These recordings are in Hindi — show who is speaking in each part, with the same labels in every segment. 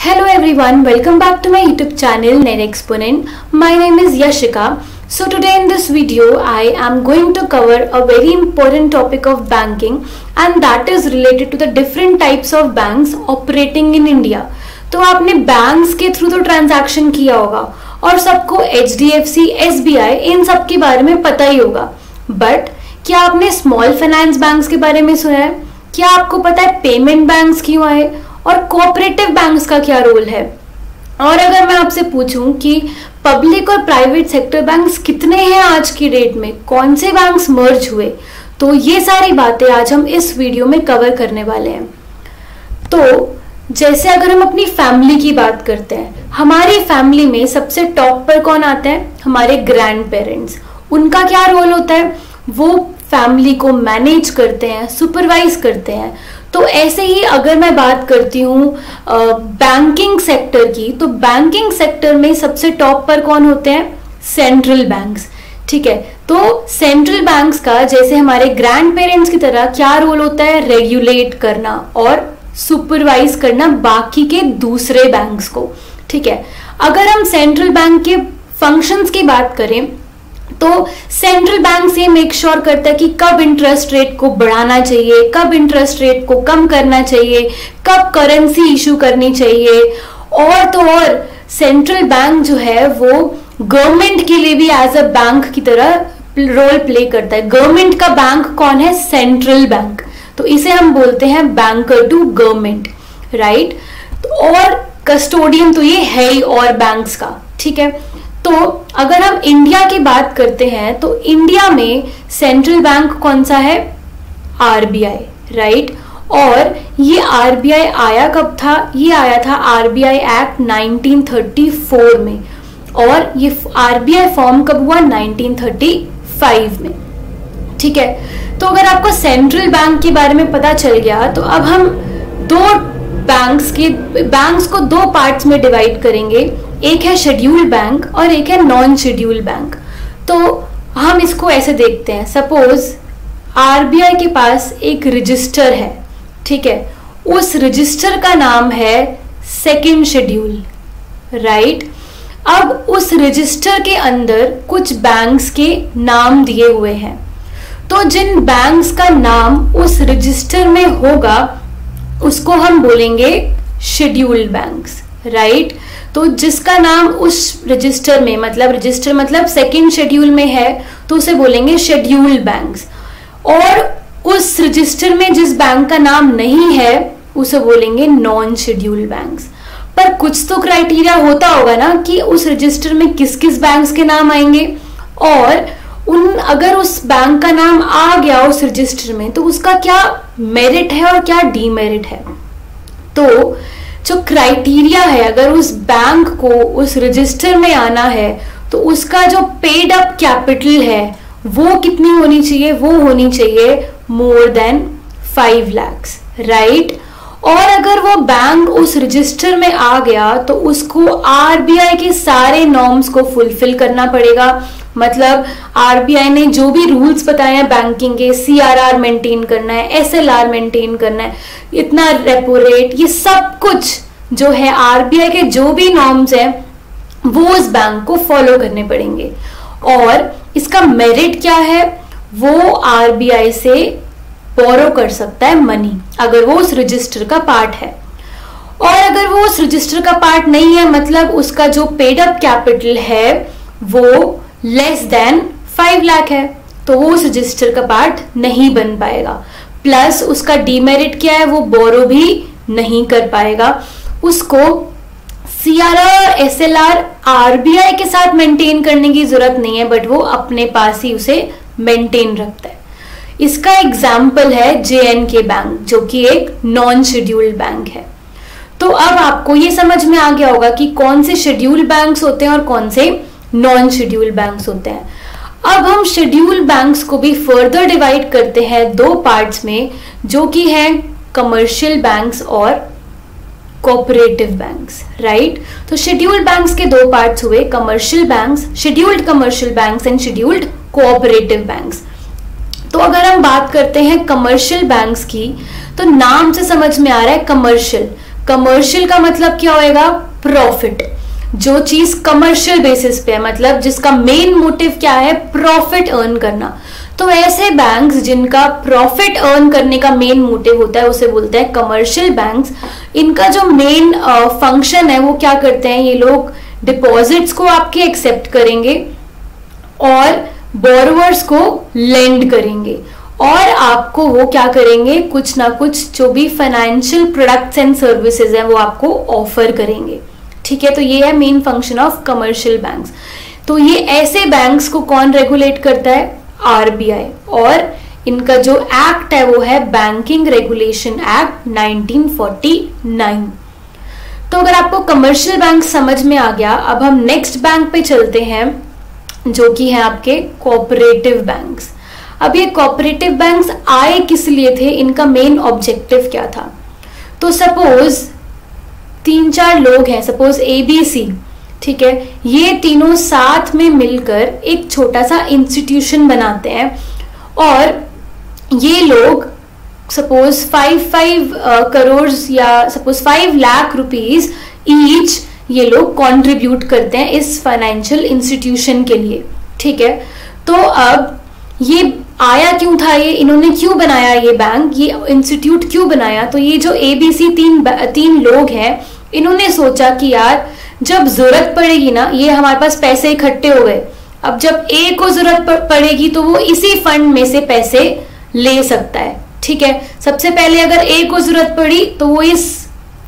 Speaker 1: Hello everyone, welcome back to my YouTube channel Net Exponent. My name is Yashika. So today in this video I am going to cover a very important topic of banking and that is related to the different types of banks operating in India. तो आपने बैंक्स के थ्रू तो ट्रांजैक्शन किया होगा और सबको HDFC, SBI इन सब के बारे में पता ही होगा, बट क्या आपने स्मॉल फाइनेंस बैंक्स के बारे में सुना है? क्या आपको पता है पेमेंट बैंक्स क्यों आए और कोऑपरेटिव बैंक्स का क्या रोल है? और अगर मैं आपसे पूछूं कि पब्लिक और प्राइवेट सेक्टर बैंक्स कितने हैं आज की डेट में, कौन से बैंक्स मर्ज हुए, तो ये सारी बातें आज हम इस वीडियो में कवर करने वाले हैं। तो जैसे अगर हम अपनी फैमिली की बात करते हैं, हमारी फैमिली में सबसे टॉप पर कौन आता है? हमारे ग्रैंड पेरेंट्स। उनका क्या रोल होता है? वो फैमिली को मैनेज करते हैं, सुपरवाइज करते हैं। तो ऐसे ही अगर मैं बात करती हूँ बैंकिंग सेक्टर की, तो बैंकिंग सेक्टर में सबसे टॉप पर कौन होते हैं? Central banks. ठीक है, तो सेंट्रल बैंक्स का जैसे हमारे ग्रैंड पेरेंट्स की तरह क्या रोल होता है? रेगुलेट करना और सुपरवाइज करना बाकी के दूसरे बैंक्स को। ठीक है, अगर हम सेंट्रल बैंक के फंक्शंस की बात करें तो सेंट्रल बैंक से मेक श्योर करता है कि कब इंटरेस्ट रेट को बढ़ाना चाहिए, कब इंटरेस्ट रेट को कम करना चाहिए, कब करेंसी इशू करनी चाहिए। और तो और सेंट्रल बैंक जो है वो गवर्नमेंट के लिए भी एज अ बैंक की तरह रोल प्ले करता है। गवर्नमेंट का बैंक कौन है? Central bank. तो इसे हम बोलते हैं बैंकर टू गवर्नमेंट, राइट। और कस्टोडियन तो ये है ही और बैंक्स का। ठीक है, तो अगर हम इंडिया की बात करते हैं तो इंडिया में सेंट्रल बैंक कौन सा है? RBI, right. और ये आरबीआई आया कब था? ये आया था आरबीआई एक्ट 1934 में, और ये आरबीआई फॉर्म कब हुआ? 1935 में। ठीक है, तो अगर आपको सेंट्रल बैंक के बारे में पता चल गया तो अब हम दो बैंक्स को दो पार्ट्स में डिवाइड करेंगे। एक है शेड्यूल्ड बैंक और एक है नॉन शेड्यूल्ड बैंक। तो हम इसको ऐसे देखते हैं, सपोज आरबीआई के पास एक रजिस्टर है। ठीक है, उस रजिस्टर का नाम है सेकंड शेड्यूल, राइट। अब उस रजिस्टर के अंदर कुछ बैंक्स के नाम दिए हुए हैं, तो जिन बैंक्स का नाम उस रजिस्टर में होगा उसको हम बोलेंगे शेड्यूल्ड बैंक्स, राइट। तो जिसका नाम उस रजिस्टर में, मतलब रजिस्टर मतलब सेकंड शेड्यूल में है, तो उसे बोलेंगे शेड्यूल्ड बैंक्स। और उस रजिस्टर में जिस बैंक का नाम नहीं है उसे बोलेंगे नॉन शेड्यूल्ड बैंक्स। पर कुछ तो क्राइटेरिया होता होगा ना कि उस रजिस्टर में किस किस बैंक्स के नाम आएंगे, और अगर उस बैंक का नाम आ गया उस रजिस्टर में तो उसका क्या मेरिट है और क्या डीमेरिट है। तो जो क्राइटेरिया है, अगर उस बैंक को उस रजिस्टर में आना है तो उसका जो पेड अप कैपिटल है वो कितनी होनी चाहिए? वो होनी चाहिए मोर देन 5 lakhs, राइट। और अगर वो बैंक उस रजिस्टर में आ गया तो उसको आरबीआई के सारे नॉर्म्स को फुलफिल करना पड़ेगा। मतलब आरबीआई ने जो भी रूल्स बताए हैं बैंकिंग के, सीआरआर मेंटेन करना है, एसएलआर मेंटेन करना है, इतना रेपो रेट, ये सब कुछ जो है आरबीआई के जो भी नॉर्म्स हैं वो उस बैंक को फॉलो करने पड़ेंगे। और इसका मेरिट क्या है? वो आरबीआई से बोरो कर सकता है मनी अगर वो उस रजिस्टर का पार्ट है। और अगर वो उस रजिस्टर का पार्ट नहीं है, मतलब उसका जो पेड अप कैपिटल है वो लेस देन 5 लाख है, तो वो उस रजिस्टर का पार्ट नहीं बन पाएगा। प्लस उसका डीमेरिट क्या है? वो बोरो भी नहीं कर पाएगा। उसको सीआरआर एसएलआर आरबीआई के साथ मेंटेन करने की जरूरत नहीं है, बट वो अपने पास ही उसे मेंटेन रखता है। इसका एग्जाम्पल है जेएनके बैंक, जो कि एक नॉन शेड्यूल्ड बैंक है। तो अब आपको ये समझ में आ गया होगा कि कौन से शेड्यूल्ड बैंक्स होते हैं और कौन से नॉन शेड्यूल्ड बैंक्स होते हैं। अब हम शेड्यूल्ड बैंक्स को भी फर्दर डिवाइड करते हैं दो पार्ट्स में, जो कि है कमर्शियल बैंक्स और कोऑपरेटिव बैंक्स, राइट। तो शेड्यूल्ड बैंक्स के दो पार्ट्स हुए, commercial banks, scheduled commercial banks and scheduled cooperative banks. तो अगर हम बात करते हैं कमर्शियल बैंक्स की, तो नाम से समझ में आ रहा है कमर्शियल, कमर्शियल का मतलब क्या होएगा? प्रॉफिट। जो चीज कमर्शियल बेसिस पे है, मतलब जिसका मेन मोटिव क्या है? प्रॉफिट अर्न करना। तो ऐसे बैंक्स जिनका प्रॉफिट अर्न करने का मेन मोटिव होता है उसे बोलते हैं कमर्शियल बैंक्स। इनका जो मेन फंक्शन है वो क्या करते हैं? ये लोग डिपॉजिट्स को आपके एक्सेप्ट करेंगे और बोरोवर्स को लेंड करेंगे, और आपको वो क्या करेंगे? कुछ ना कुछ जो भी फाइनेंशियल प्रोडक्ट्स एंड सर्विसेज हैं वो आपको ऑफर करेंगे। ठीक है, तो ये है main function of commercial banks. तो ये ऐसे बैंक्स को कौन रेगुलेट करता है? आरबीआई। और इनका जो एक्ट है वो है बैंकिंग रेगुलेशन एक्ट 1949। तो अगर आपको कमर्शियल बैंक समझ में आ गया, अब हम नेक्स्ट बैंक पे चलते हैं जो कि है आपके कोऑपरेटिव बैंक्स। अब ये कोऑपरेटिव बैंक्स आए किस लिए थे? इनका मेन ऑब्जेक्टिव क्या था? तो सपोज 3-4 लोग हैं, सपोज ABC, ठीक है, ये तीनों साथ में मिलकर एक छोटा सा इंस्टीट्यूशन बनाते हैं, और ये लोग सपोज 5 करोड़ या सपोज 5 लाख रुपीज ईच ये लोग कंट्रीब्यूट करते हैं इस फाइनेंशियल इंस्टीट्यूशन के लिए। ठीक है, तो अब ये आया क्यों था? ये इन्होंने क्यों बनाया ये बैंक, ये इंस्टीट्यूट क्यों बनाया? तो ये जो ABC तीन लोग हैं, इन्होंने सोचा कि यार जब जरूरत पड़ेगी ना, ये हमारे पास पैसे इकट्ठे हो गए, अब जब A को जरूरत पड़ेगी तो वो इसी फंड में से पैसे ले सकता है। ठीक है, सबसे पहले अगर A को जरूरत पड़ी तो वो इस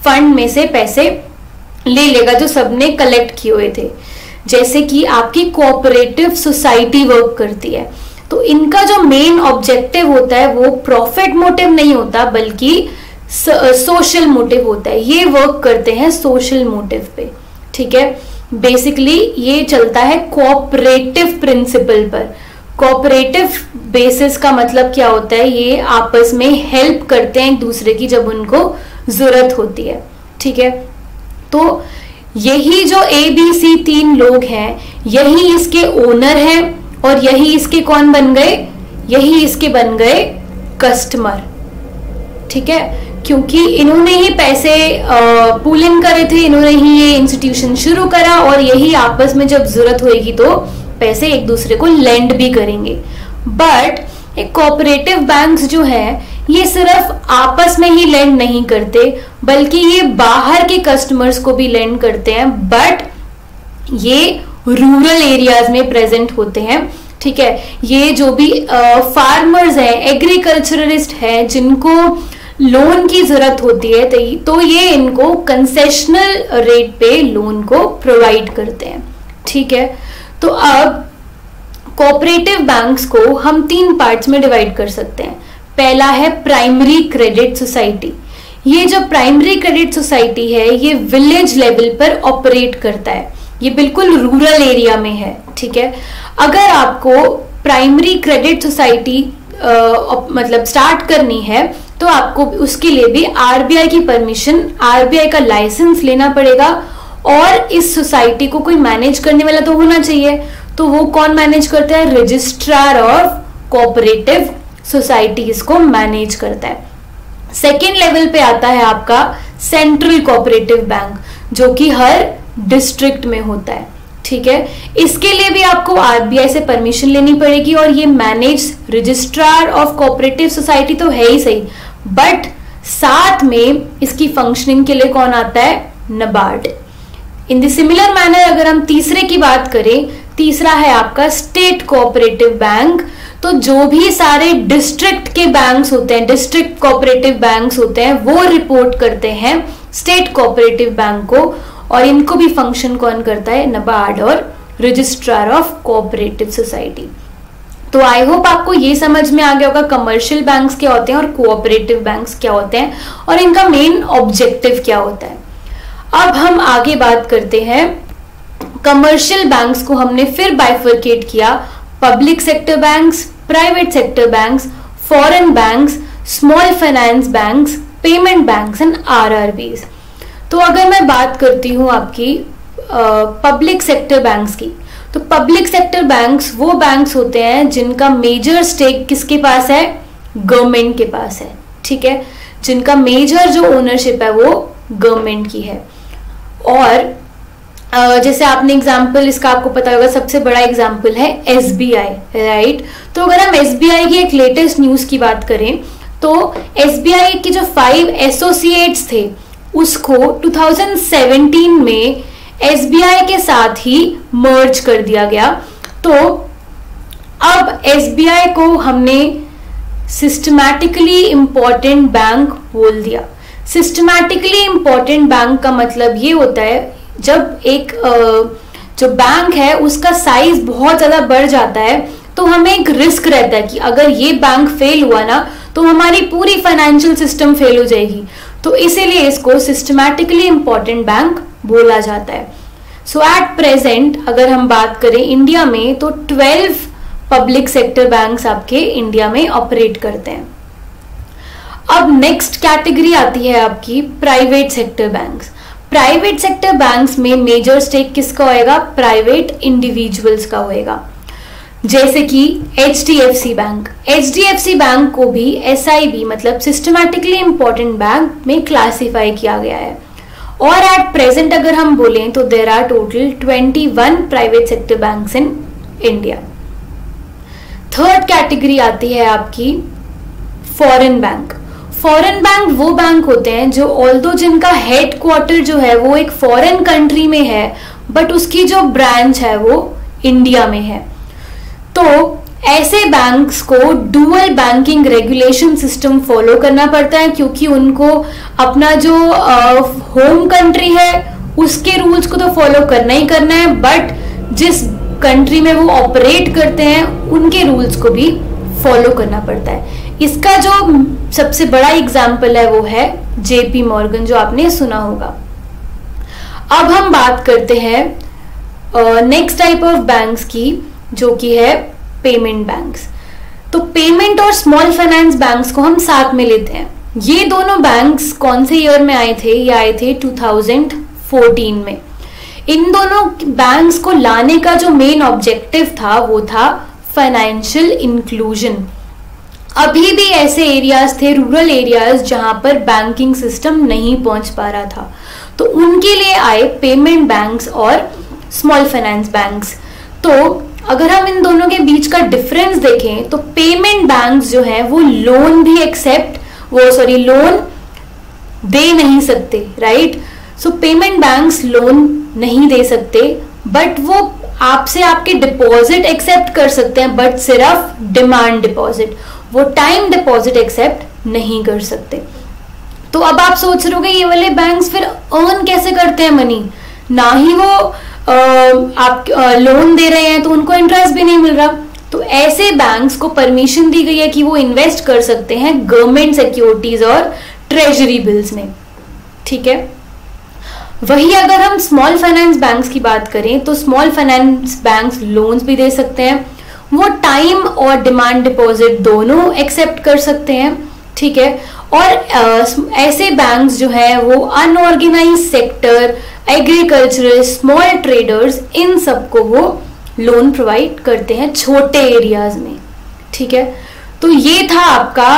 Speaker 1: फंड में से पैसे ले लेगा जो सबने कलेक्ट किए हुए थे। जैसे कि आपकी कोऑपरेटिव सोसाइटी वर्क करती है, तो इनका जो मेन ऑब्जेक्टिव होता है वो प्रॉफिट मोटिव नहीं होता बल्कि सोशल मोटिव होता है। ये वर्क करते हैं सोशल मोटिव पे। ठीक है, बेसिकली ये चलता है कोऑपरेटिव प्रिंसिपल पर। कोऑपरेटिव बेसिस का मतलब क्या होता है? ये आपस में हेल्प करते हैं एक दूसरे की जब उनको जरूरत होती है। ठीक है, तो यही जो ABC 3 लोग हैं, यही इसके ओनर हैं, और यही इसके कौन बन गए? यही इसके बन गए कस्टमर। ठीक है, क्योंकि इन्होंने ही पैसे पूलिंग करे थे, इन्होंने ही ये इंस्टीट्यूशन शुरू करा, और यही आपस में जब जरूरत होगी तो पैसे एक दूसरे को लेंड भी करेंगे। बट एक कोऑपरेटिव बैंक्स जो है ये सिर्फ आपस में ही लेंड नहीं करते बल्कि ये बाहर के कस्टमर्स को भी लेंड करते हैं, बट ये रूरल एरियाज में प्रेजेंट होते हैं। ठीक है, ये जो भी फार्मर्स हैं, एग्रीकल्चरलिस्ट हैं, जिनको लोन की जरूरत होती है तो ये इनको कंसेशनल रेट पे लोन को प्रोवाइड करते हैं। ठीक है, तो अब कोऑपरेटिव बैंक्स को हम 3 पार्ट्स में डिवाइड कर सकते हैं। पहला है प्राइमरी क्रेडिट सोसाइटी। ये जो प्राइमरी क्रेडिट सोसाइटी है ये विलेज लेवल पर ऑपरेट करता है, ये बिल्कुल रूरल एरिया में है। ठीक है, अगर आपको प्राइमरी क्रेडिट सोसाइटी मतलब स्टार्ट करनी है तो आपको उसके लिए भी आरबीआई की परमिशन, आरबीआई का लाइसेंस लेना पड़ेगा, और इस सोसाइटी को कोई मैनेज करने वाला तो होना चाहिए। तो वो कौन मैनेज करता है? रजिस्ट्रार ऑफ कोऑपरेटिव सोसाइटीज को मैनेज करता है। सेकेंड लेवल पे आता है आपका सेंट्रल कोऑपरेटिव बैंक, जो कि हर डिस्ट्रिक्ट में होता है। ठीक है, इसके लिए भी आपको आरबीआई से परमिशन लेनी पड़ेगी, और ये manage registrar of cooperative society तो है ही सही, बट साथ में इसकी फंक्शनिंग के लिए कौन आता है? NABARD. In the similar manner अगर हम तीसरे की बात करें, तीसरा है आपका स्टेट कोऑपरेटिव बैंक। तो जो भी सारे डिस्ट्रिक्ट के बैंक्स होते हैं, डिस्ट्रिक्ट कोऑपरेटिव बैंक्स होते हैं, वो रिपोर्ट करते हैं स्टेट कोऑपरेटिव बैंक को, और इनको भी फंक्शन कौन करता है? नबार्ड और रजिस्ट्रार ऑफ कोऑपरेटिव सोसाइटी। तो आई होप आपको ये समझ में आ गया होगा कमर्शियल बैंक्स क्या होते हैं और कोऑपरेटिव बैंक्स क्या होते हैं और इनका मेन ऑब्जेक्टिव क्या होता है। अब हम आगे बात करते हैं, कमर्शियल बैंक्स को हमने फिर बाइफरकेट किया, public sector banks, private sector banks, foreign banks, small finance banks, payment banks and RRBs. तो अगर मैं बात करती हूं आपकी पब्लिक सेक्टर बैंक्स की, तो पब्लिक सेक्टर बैंक्स वो बैंक्स होते हैं जिनका मेजर स्टेक किसके पास है? गवर्नमेंट के पास है। ठीक है, जिनका मेजर जो ओनरशिप है वो गवर्नमेंट की है। और जैसे आपने एग्जाम्पल इसका आपको पता होगा, सबसे बड़ा एग्जाम्पल है SBI, राइट। तो अगर हम SBI की एक लेटेस्ट न्यूज की बात करें तो SBI के जो 5 एसोसिएट्स थे उसको 2017 में SBI के साथ ही मर्ज कर दिया गया। तो अब SBI को हमने सिस्टमैटिकली इंपॉर्टेंट बैंक बोल दिया। सिस्टमैटिकली इंपॉर्टेंट बैंक का मतलब ये होता है जब एक जो बैंक है उसका साइज बहुत ज्यादा बढ़ जाता है तो हमें एक रिस्क रहता है कि अगर ये बैंक फेल हुआ ना तो हमारी पूरी फाइनेंशियल सिस्टम फेल हो जाएगी। तो इसीलिए इसको सिस्टमैटिकली इंपॉर्टेंट बैंक बोला जाता है। सो एट प्रेजेंट अगर हम बात करें इंडिया में तो 12 पब्लिक सेक्टर बैंक्स आपके इंडिया में ऑपरेट करते हैं। अब नेक्स्ट कैटेगरी आती है आपकी private sector banks. Private sector banks में मेजर स्टेक किसका होएगा? प्राइवेट इंडिविजुअल्स का होएगा, जैसे कि HDFC बैंक। HDFC बैंक को भी SIB मतलब सिस्टमैटिकली इंपॉर्टेंट बैंक में क्लासिफाई किया गया है। और एट प्रेजेंट अगर हम बोलें तो there are total 21 private sector banks in India. Third category आती है आपकी फॉरेन बैंक। फॉरेन बैंक वो बैंक होते हैं जो ऑल्दो जिनका हेड क्वार्टर जो है वो एक फॉरेन कंट्री में है बट उसकी जो ब्रांच है वो इंडिया में है। तो ऐसे बैंक्स को dual banking regulation system follow करना पड़ता है क्योंकि उनको अपना जो होम कंट्री है उसके रूल्स को तो फॉलो करना ही करना है, बट जिस कंट्री में वो ऑपरेट करते हैं उनके रूल्स को भी फॉलो करना पड़ता है। इसका जो सबसे बड़ा एग्जाम्पल है वो है JP मॉर्गन, जो आपने सुना होगा। अब हम बात करते हैं नेक्स्ट टाइप ऑफ बैंक्स की, जो कि है पेमेंट बैंक्स। तो पेमेंट और स्मॉल फाइनेंस बैंक्स को हम साथ में लेते हैं। ये दोनों बैंक्स कौन से ईयर में आए थे? ये आए थे 2014 में। इन दोनों बैंक्स को लाने का जो मेन ऑब्जेक्टिव था वो था फाइनेंशियल इंक्लूजन। अभी भी ऐसे एरियाज थे, रूरल एरियाज, जहां पर बैंकिंग सिस्टम नहीं पहुंच पा रहा था, तो उनके लिए आए पेमेंट बैंक्स और स्मॉल फाइनेंस बैंक्स। तो अगर हम इन दोनों के बीच का डिफरेंस देखें तो पेमेंट बैंक्स जो है वो लोन दे नहीं सकते, राइट। सो पेमेंट बैंक्स लोन नहीं दे सकते, बट वो आपसे आपके डिपॉजिट एक्सेप्ट कर सकते हैं, बट सिर्फ डिमांड डिपॉजिट, वो टाइम डिपॉजिट एक्सेप्ट नहीं कर सकते। तो अब आप सोच रहे होगे ये वाले बैंक्स फिर अर्न कैसे करते हैं मनी? ना ही वो आप लोन दे रहे हैं तो उनको इंटरेस्ट भी नहीं मिल रहा। तो ऐसे बैंक्स को परमिशन दी गई है कि वो इन्वेस्ट कर सकते हैं गवर्नमेंट सिक्योरिटीज और ट्रेजरी बिल्स में, ठीक है। वही अगर हम स्मॉल फाइनेंस बैंक्स की बात करें तो स्मॉल फाइनेंस बैंक्स लोन्स भी दे सकते हैं, वो टाइम और डिमांड डिपॉजिट दोनों एक्सेप्ट कर सकते हैं, ठीक है। और ऐसे बैंक्स जो है वो unorganise sector, agricultural, small traders, इन सबको वो लोन प्रोवाइड करते हैं छोटे एरियाज में, ठीक है। तो ये था आपका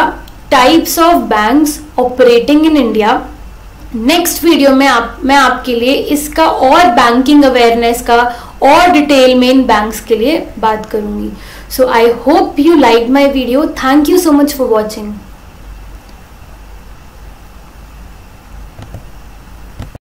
Speaker 1: types of banks operating in India. Next video में मैं आपके लिए इसका और बैंकिंग अवेयरनेस का और डिटेल में इन बैंक्स के लिए बात करूंगी। So I hope you like my video. Thank you so much for watching.